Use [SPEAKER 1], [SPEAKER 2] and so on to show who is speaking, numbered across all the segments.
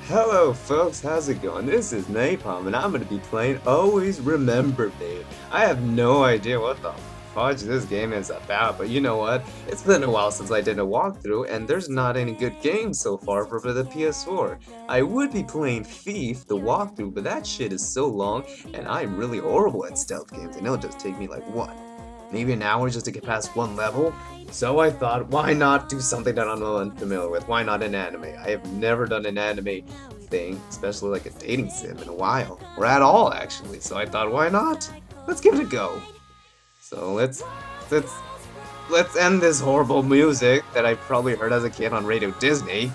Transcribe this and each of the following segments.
[SPEAKER 1] Hello folks, how's it going? This is Napalm and I'm gonna be playing Always Remember Me. I have no idea what the fudge this game is about, but you know what? It's been a while since I did a walkthrough and there's not any good games so far for the PS4. I would be playing Thief, the walkthrough, but that shit is so long and I'm really horrible at stealth games and it'll just take me like what? Maybe an hour just to get past one level? So I thought, why not do something that I'm unfamiliar with? Why not an anime? I have never done an anime thing, especially like a dating sim in a while, or at all actually. So I thought, why not? Let's give it a go. So let's let's end this horrible music that I probably heard as a kid on Radio Disney,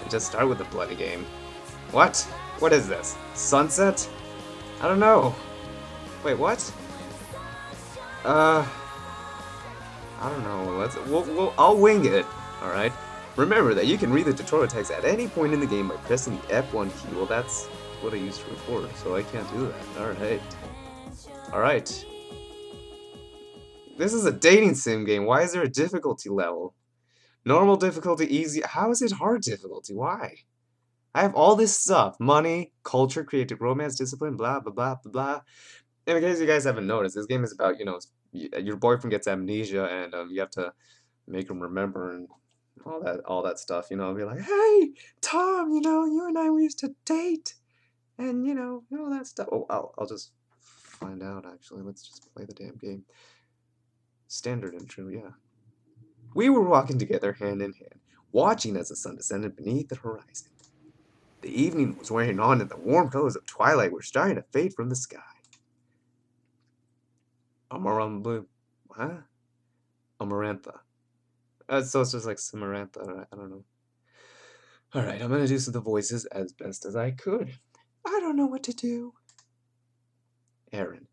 [SPEAKER 1] and just start with the bloody game. What? What is this? Sunset? I don't know. Wait, what? Uh, I don't know. I'll wing it. All right. Remember that you can read the tutorial text at any point in the game by pressing the F1 key. Well, that's what I used to record, so I can't do that. All right. All right. This is a dating sim game. Why is there a difficulty level? Normal difficulty, easy. How is it hard difficulty? Why? I have all this stuff: money, culture, creative romance, discipline, blah blah blah blah blah. And in case you guys haven't noticed, this game is about your boyfriend gets amnesia and you have to make him remember and all that stuff. Be like, hey, Tom, you and I we used to date, and all that stuff. Oh, I'll just find out. Actually, let's just play the damn game. Standard intro, yeah. We were walking together hand in hand, watching as the sun descended beneath the horizon. The evening was wearing on, and the warm colors of twilight were starting to fade from the sky. Amaranth, huh? Amarantha. So it's just like Samarantha. I don't know. All right, I'm gonna do some of the voices as best as I could. I don't know what to do. Aaron,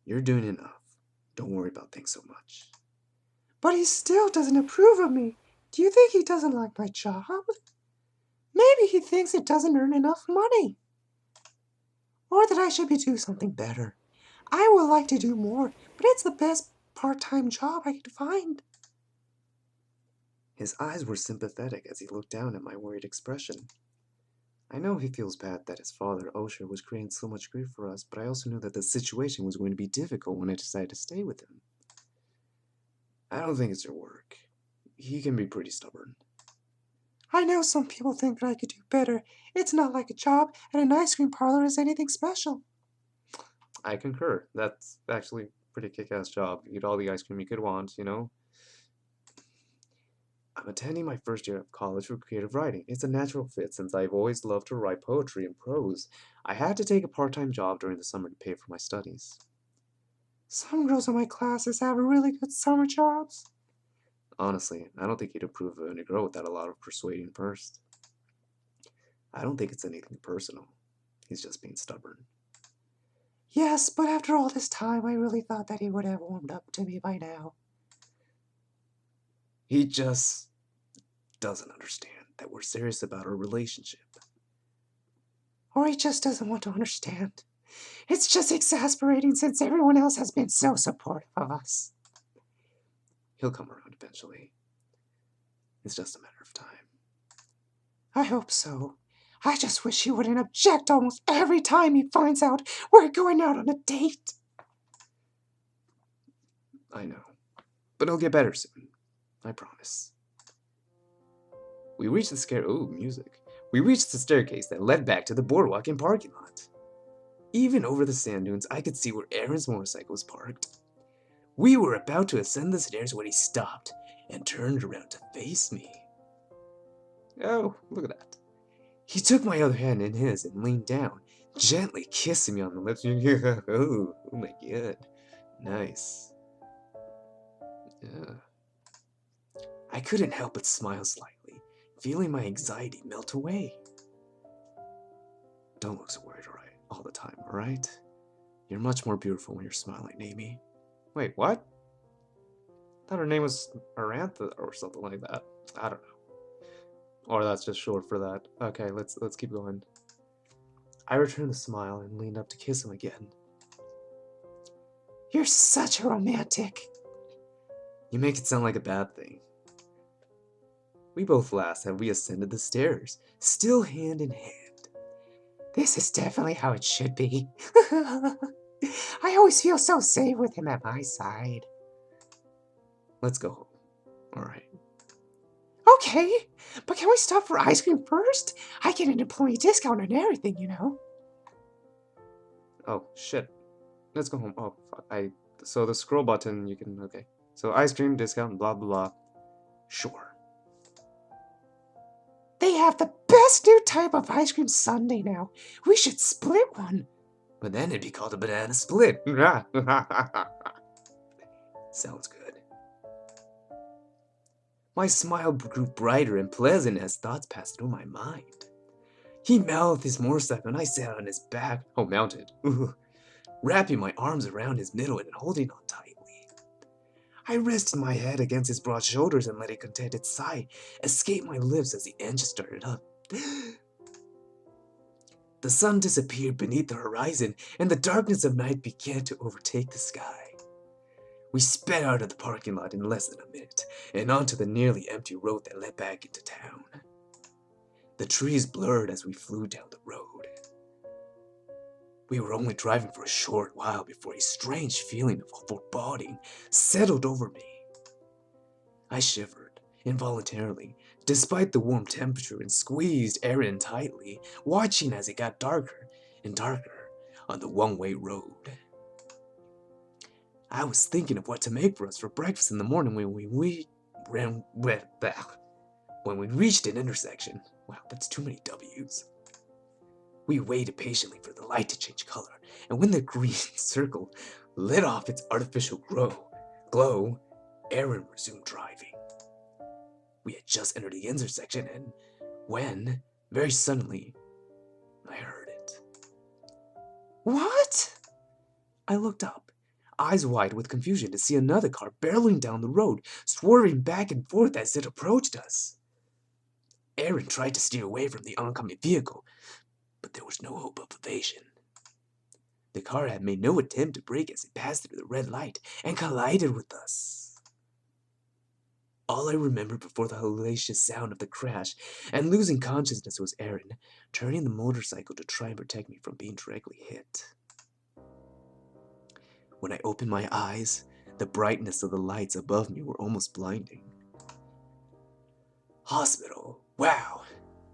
[SPEAKER 1] you're doing enough. Don't worry about things so much. But he still doesn't approve of me. Do you think he doesn't like my job? Maybe he thinks it doesn't earn enough money. Or that I should be doing something better. I would like to do more, but it's the best part-time job I could find. His eyes were sympathetic as he looked down at my worried expression. I know he feels bad that his father, Osher, was creating so much grief for us, but I also knew that the situation was going to be difficult when I decided to stay with him. I don't think it's your work. He can be pretty stubborn. I know some people think that I could do better. It's not like a job at an ice cream parlor is anything special. I concur. That's actually a pretty kick-ass job. You get all the ice cream you could want. I'm attending my first year of college for creative writing. It's a natural fit since I've always loved to write poetry and prose. I had to take a part-time job during the summer to pay for my studies. Some girls in my classes have really good summer jobs. Honestly, I don't think he'd approve of a girl without a lot of persuading first. I don't think it's anything personal. He's just being stubborn. Yes, but after all this time, I really thought that he would have warmed up to me by now. He just doesn't understand that we're serious about our relationship. Or he just doesn't want to understand. It's just exasperating since everyone else has been so supportive of us. He'll come around eventually. It's just a matter of time. I hope so. I just wish he wouldn't object almost every time he finds out we're going out on a date. I know. But it'll get better soon. I promise. We reached music. We reached the staircase that led back to the boardwalk and parking lot. Even over the sand dunes, I could see where Aaron's motorcycle was parked. We were about to ascend the stairs when he stopped and turned around to face me. Oh, look at that. He took my other hand in his and leaned down, gently kissing me on the lips. Oh my god. Nice. Yeah. I couldn't help but smile slightly, feeling my anxiety melt away. Don't look so worried all the time, alright? You're much more beautiful when you're smiling, Amy. Wait, what? I thought her name was Arantha or something like that. I don't know. Or that's just short for that. Okay, let's keep going. I returned the smile and leaned up to kiss him again. You're such a romantic. You make it sound like a bad thing. We both laughed as we ascended the stairs, still hand in hand. This is definitely how it should be. I always feel so safe with him at my side. Let's go home. Alright. Okay, but can we stop for ice cream first? I get an employee discount on everything, you know. Oh, shit. Let's go home. Oh, fuck. So the scroll button, you can, okay. So ice cream discount, blah, blah, blah. Sure. They have the best new type of ice cream sundae now. We should split one. But then it'd be called a banana split. Sounds good. My smile grew brighter and pleasant as thoughts passed through my mind. He mouthed his motorcycle and I sat on his back, mounted, wrapping my arms around his middle and holding on tightly. I rested my head against his broad shoulders and let a contented sigh escape my lips as the engine started up. The sun disappeared beneath the horizon and the darkness of night began to overtake the sky. We sped out of the parking lot in less than a minute and onto the nearly empty road that led back into town. The trees blurred as we flew down the road. We were only driving for a short while before a strange feeling of foreboding settled over me. I shivered involuntarily, despite the warm temperature, and squeezed Aaron tightly, watching as it got darker and darker on the one-way road. I was thinking of what to make for us for breakfast in the morning when we reached an intersection. Wow, that's too many W's. We waited patiently for the light to change color, and when the green circle lit off its artificial glow, Aaron resumed driving. We had just entered the intersection and when, very suddenly, I heard it. What? I looked up, eyes wide with confusion, to see another car barreling down the road, swerving back and forth as it approached us. Aaron tried to steer away from the oncoming vehicle, but there was no hope of evasion. The car had made no attempt to brake as it passed through the red light and collided with us. All I remembered before the hellacious sound of the crash and losing consciousness was Aaron turning the motorcycle to try and protect me from being directly hit. When I opened my eyes, the brightness of the lights above me were almost blinding. Hospital. Wow.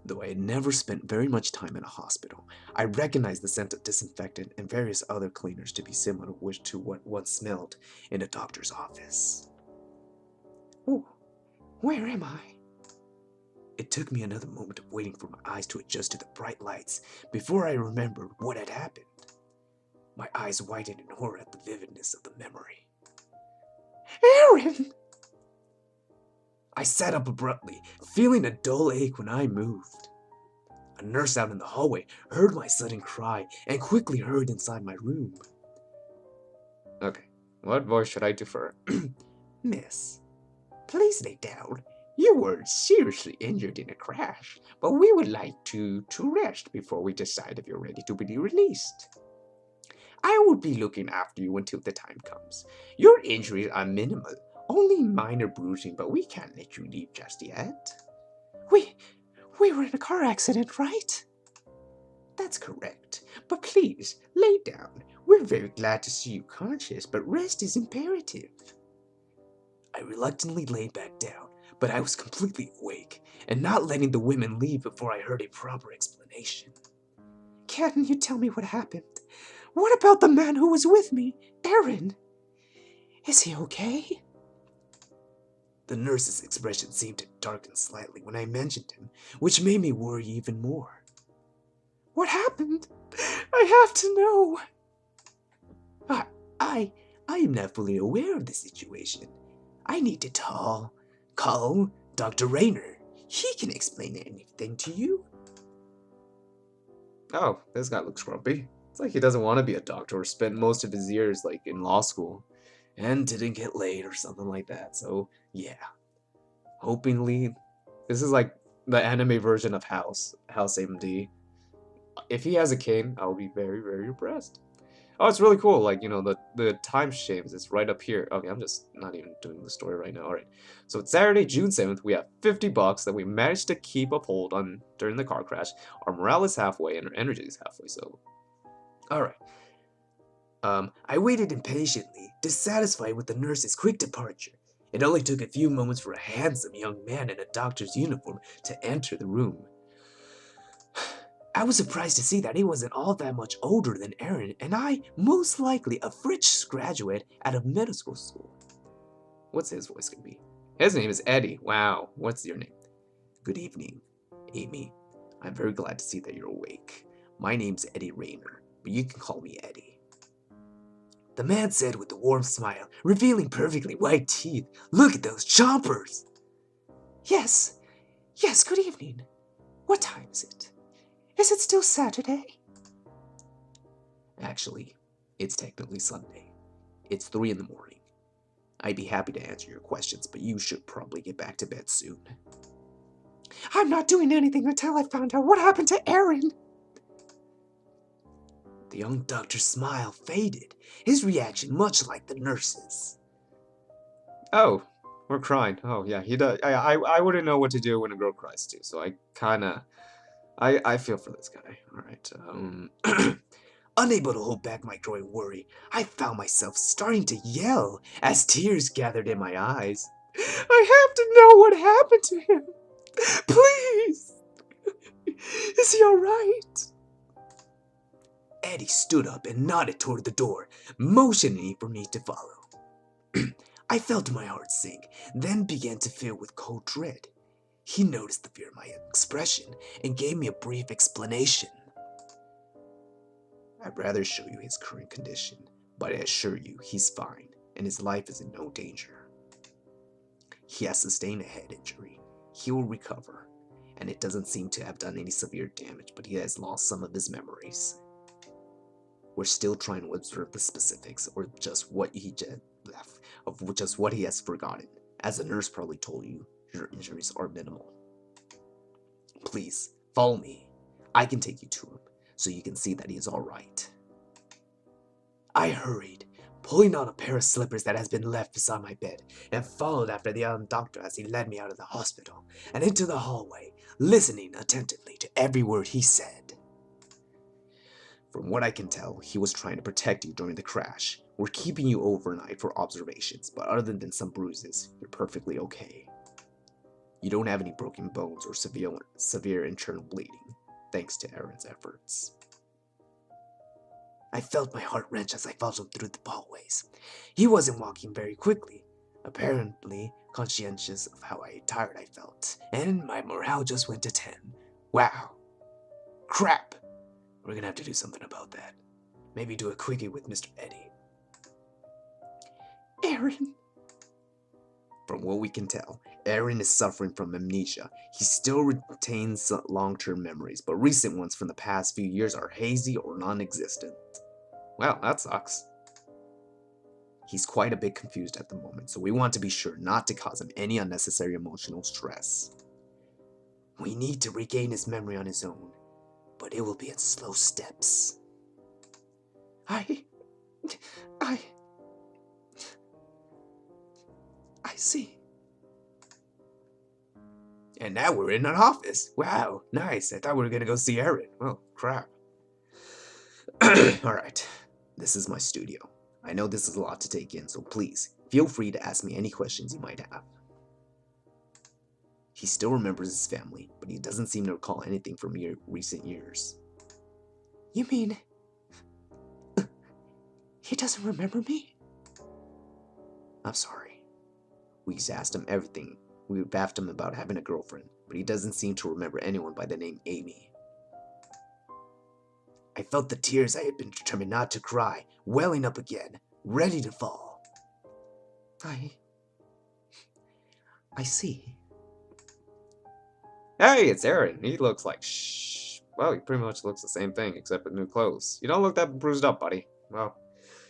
[SPEAKER 1] Though I had never spent very much time in a hospital, I recognized the scent of disinfectant and various other cleaners to be similar to what once smelled in a doctor's office. Ooh, where am I? It took me another moment of waiting for my eyes to adjust to the bright lights before I remembered what had happened. My eyes widened in horror at the vividness of the memory. Aaron! I sat up abruptly, feeling a dull ache when I moved. A nurse out in the hallway heard my sudden cry and quickly hurried inside my room. Okay, what voice should I do for her? Miss, please lay down. You were seriously injured in a crash, but we would like to rest before we decide if you're ready to be released. I will be looking after you until the time comes. Your injuries are minimal, only minor bruising, but we can't let you leave just yet. We were in a car accident, right? That's correct, but please, lay down. We're very glad to see you conscious, but rest is imperative. I reluctantly laid back down, but I was completely awake, and not letting the women leave before I heard a proper explanation. Can you tell me what happened? What about the man who was with me, Aaron? Is he okay? The nurse's expression seemed to darken slightly when I mentioned him, which made me worry even more. What happened? I have to know. I am not fully aware of the situation. I need to call Dr. Rayner. He can explain anything to you. Oh, this guy looks grumpy. It's like he doesn't want to be a doctor or spent most of his years like in law school and didn't get laid or something like that. So, yeah. Hopingly, this is like the anime version of House MD. If he has a cane, I'll be very, very impressed. Oh, it's really cool. Like, you know, the time shames is right up here. Okay, I'm just not even doing the story right now. All right. So it's Saturday, June 7th. We have 50 bucks that we managed to keep up hold on during the car crash. Our morale is halfway and our energy is halfway. So, all right. I waited impatiently, dissatisfied with the nurse's quick departure. It only took a few moments for a handsome young man in a doctor's uniform to enter the room. I was surprised to see that he wasn't all that much older than Aaron, and I, most likely a French graduate out of medical school. What's his voice gonna be? His name is Eddie. Wow, what's your name? Good evening, Amy. I'm very glad to see that you're awake. My name's Eddie Rayner, but you can call me Eddie. The man said with a warm smile, revealing perfectly white teeth. Look at those chompers! Yes, good evening. What time is it? Is it still Saturday? Actually, it's technically Sunday. It's 3 in the morning. I'd be happy to answer your questions, but you should probably get back to bed soon. I'm not doing anything until I found out what happened to Aaron. The young doctor's smile faded, his reaction much like the nurse's. Oh, we're crying. Oh, yeah, he does. I wouldn't know what to do when a girl cries, too, so I feel for this guy. All right. Unable to hold back my growing worry, I found myself starting to yell as tears gathered in my eyes. I have to know what happened to him. Please. Is he all right? Eddie stood up and nodded toward the door, motioning for me to follow. I felt my heart sink, then began to fill with cold dread. He noticed the fear in my expression and gave me a brief explanation. I'd rather show you his current condition, but I assure you he's fine and his life is in no danger. He has sustained a head injury. He will recover, and it doesn't seem to have done any severe damage, but he has lost some of his memories. We're still trying to observe the specifics, or just what he left, of just what he has forgotten. As the nurse probably told you, your injuries are minimal. Please, follow me. I can take you to him, so you can see that he is all right. I hurried, pulling on a pair of slippers that has been left beside my bed, and followed after the young doctor as he led me out of the hospital and into the hallway, listening attentively to every word he said. From what I can tell, he was trying to protect you during the crash. We're keeping you overnight for observations, but other than some bruises, you're perfectly okay. You don't have any broken bones or severe internal bleeding, thanks to Aaron's efforts. I felt my heart wrench as I followed him through the hallways. He wasn't walking very quickly, apparently conscientious of how tired I felt, and my morale just went to 10. Wow. Crap. We're gonna have to do something about that. Maybe do a quickie with Mr. Eddie. Aaron. From what we can tell, Aaron is suffering from amnesia. He still retains long-term memories, but recent ones from the past few years are hazy or non-existent. Well, that sucks. He's quite a bit confused at the moment, so we want to be sure not to cause him any unnecessary emotional stress. We need to regain his memory on his own, but it will be in slow steps. I see. And now we're in an office. Wow, nice. I thought we were gonna go see Aaron. Oh, crap. Alright, this is my studio. I know this is a lot to take in, so please, feel free to ask me any questions you might have. He still remembers his family, but he doesn't seem to recall anything from recent years. You mean... he doesn't remember me? I'm sorry. We've asked him everything. We've asked him about having a girlfriend, but he doesn't seem to remember anyone by the name Amy. I felt the tears I had been determined not to cry, welling up again, ready to fall. I see. Hey, it's Aaron. He looks like well, he pretty much looks the same thing, except with new clothes. You don't look that bruised up, buddy. Well,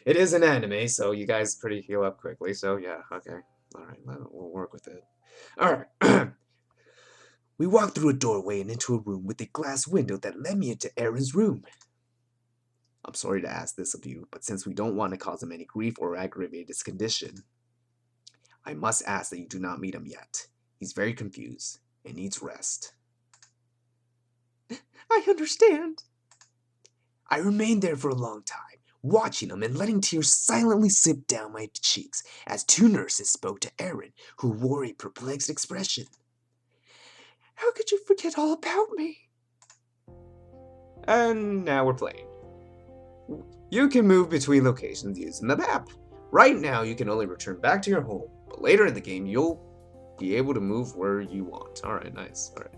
[SPEAKER 1] it is an anime, so you guys pretty heal up quickly, so yeah, okay. Alright, we'll work with it. Alright. We walked through a doorway and into a room with a glass window that led me into Aaron's room. I'm sorry to ask this of you, but since we don't want to cause him any grief or aggravate his condition, I must ask that you do not meet him yet. He's very confused and needs rest. I understand. I remained there for a long time, watching him and letting tears silently slip down my cheeks as two nurses spoke to Aaron, who wore a perplexed expression. How could you forget all about me? And now we're playing. You can move between locations using the map. Right now, you can only return back to your home, but later in the game, you'll be able to move where you want. Alright, nice. Alright.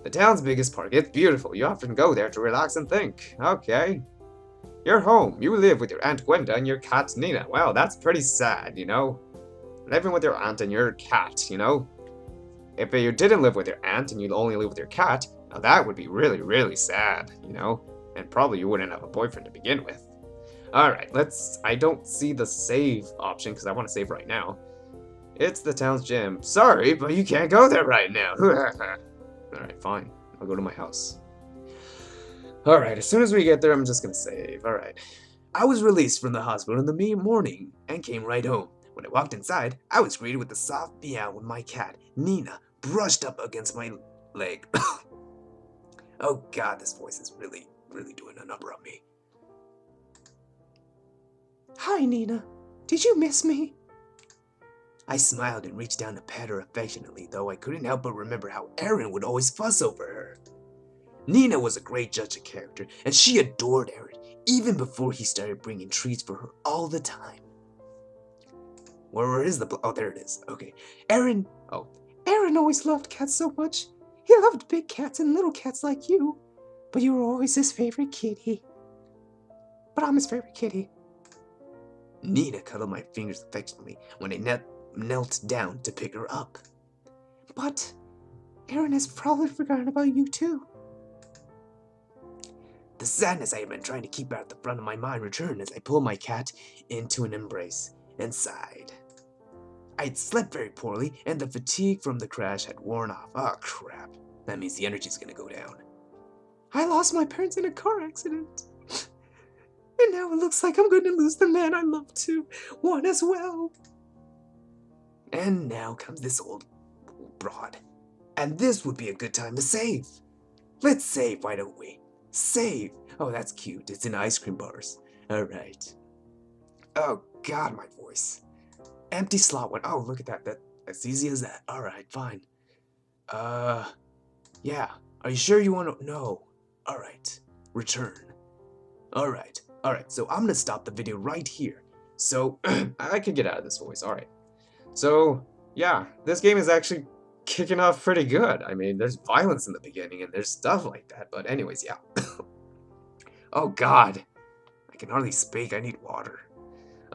[SPEAKER 1] The town's biggest park. It's beautiful. You often go there to relax and think. Okay. You're home. You live with your Aunt Gwenda and your cat Nina. Well, that's pretty sad, you know? Living with your aunt and your cat, you know? If you didn't live with your aunt and you only live with your cat, now that would be really, really sad, you know? And probably you wouldn't have a boyfriend to begin with. Alright, I don't see the save option because I want to save right now. It's the town's gym. Sorry, but you can't go there right now. Alright, fine. I'll go to my house. Alright, as soon as we get there, I'm just gonna save. Alright. I was released from the hospital in the morning and came right home. When I walked inside, I was greeted with a soft meow when my cat, Nina, brushed up against my leg. Oh god, this voice is really doing a number on me. Hi, Nina. Did you miss me? I smiled and reached down to pet her affectionately, though I couldn't help but remember how Aaron would always fuss over her. Nina was a great judge of character, and she adored Aaron, even before he started bringing treats for her all the time. Where is the... Oh, there it is. Okay. Aaron always loved cats so much. He loved big cats and little cats like you. But you were always his favorite kitty. But I'm his favorite kitty. Nina cuddled my fingers affectionately when I knelt down to pick her up. But Aaron has probably forgotten about you too. The sadness I had been trying to keep out at the front of my mind returned as I pulled my cat into an embrace and sighed. I had slept very poorly, and the fatigue from the crash had worn off. Oh, crap. That means the energy's gonna go down. I lost my parents in a car accident. And now it looks like I'm going to lose the man I love too. One as well. And now comes this old broad. And this would be a good time to save. Let's save, why don't we? Save. Oh, that's cute. It's in ice cream bars. Alright. Oh, God, my voice. Empty slot one. Oh, look at that. That's as easy as that. Alright, fine. Yeah. Are you sure you want to? No. Alright. Return. Alright. Alright, so I'm gonna stop the video right here. So, I could get out of this voice. Alright. So, yeah. This game is actually kicking off pretty good. I mean, there's violence in the beginning and there's stuff like that. But anyways, yeah. Oh, God. I can hardly speak. I need water.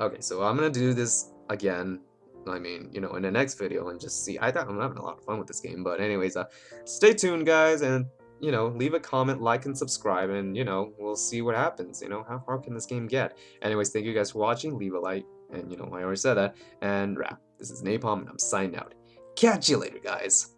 [SPEAKER 1] Okay, so I'm gonna do this again. I mean, you know, in the next video and just see. I thought I'm having a lot of fun with this game. But anyways, stay tuned, guys, and you know, leave a comment, like, and subscribe, and, you know, we'll see what happens, you know, how far can this game get? Anyways, thank you guys for watching, leave a like, and, you know, I already said that, and wrap. This is Napalm, and I'm signing out. Catch you later, guys.